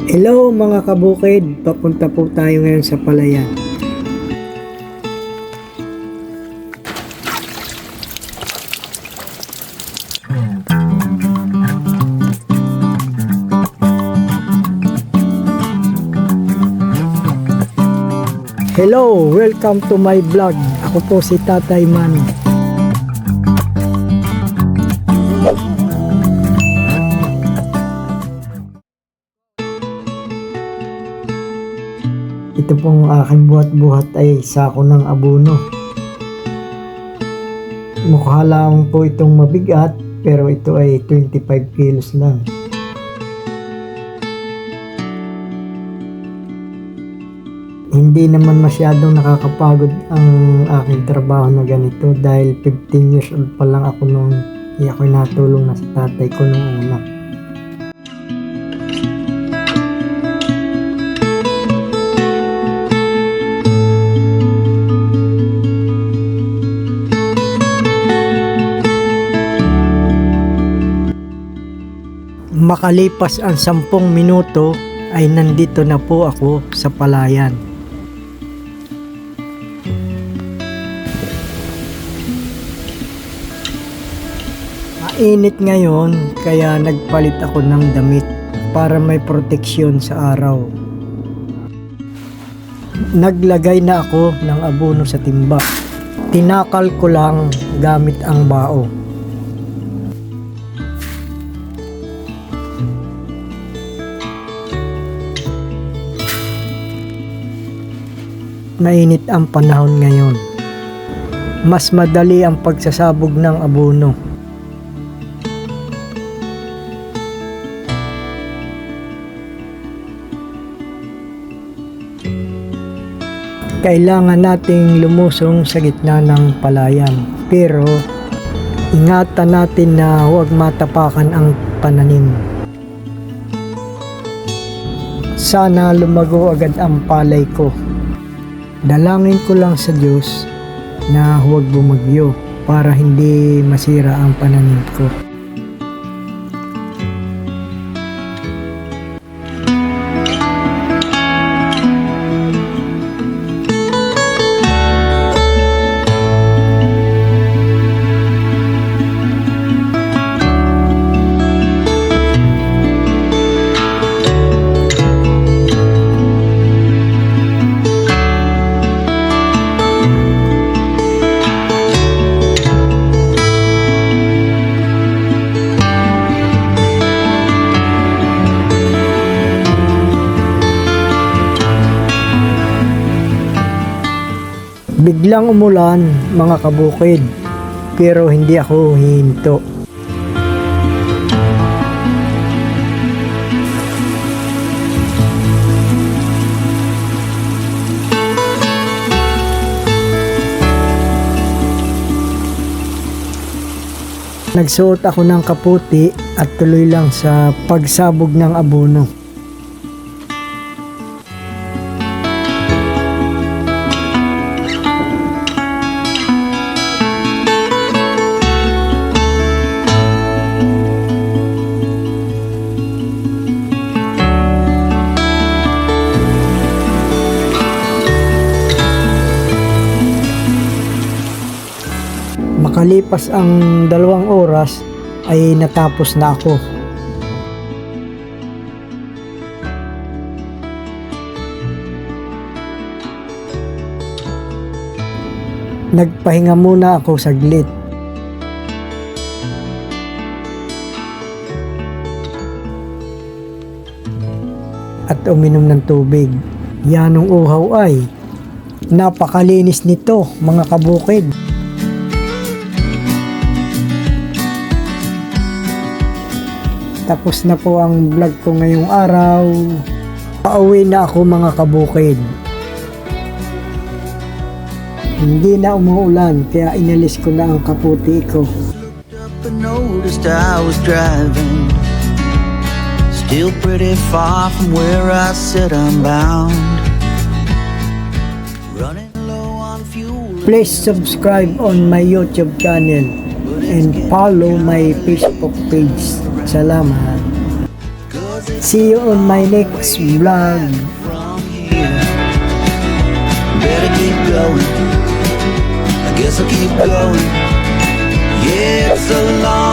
Hello mga kabukid, papunta po tayo ngayon sa palayan. Hello, welcome to my vlog. Ako po si Tatay Manny. Ito pong aking buhat-buhat ay sako ng abono. Mukha lang po itong mabigat pero ito ay 25 kilos lang. Hindi naman masyadong nakakapagod ang aking trabaho na ganito dahil 15 years old pa lang ako noon. Kaya ako'y natulong na sa tatay ko noong una. Makalipas ang 10 minuto ay nandito na po ako sa palayan. Mainit ngayon kaya nagpalit ako ng damit para may proteksyon sa araw. Naglagay na ako ng abono sa timba. Tinakal ko lang gamit ang bao. Mainit ang panahon ngayon. Mas madali ang pagsasabog ng abono. Kailangan nating lumusong sa gitna ng palayan. Pero ingatan natin na huwag matapakan ang pananim. Sana lumago agad ang palay ko. Dalangin ko lang sa Diyos na huwag bumagyo para hindi masira ang pananim ko. Biglang umulan mga kabukid, pero hindi ako hihinto. Nagsuot ako ng kaputi at tuloy lang sa pagsabog ng abono. Makalipas ang 2 oras ay natapos na ako. Nagpahinga muna ako saglit. At uminom ng tubig. Yanong uhaw ay napakalinis nito mga kabukid. Tapos na po ang vlog ko ngayong araw. Pauwi na ako mga kabukid. Hindi na umuulan kaya inalis ko na ang kaputi ko. Still pretty far from where I said I'm bound. Running low on fuel. Please subscribe on my YouTube channel and follow my Facebook page. Salamat. See you on my next vlog. Better keep going. I guess I'll keep going. Yeah, it's a long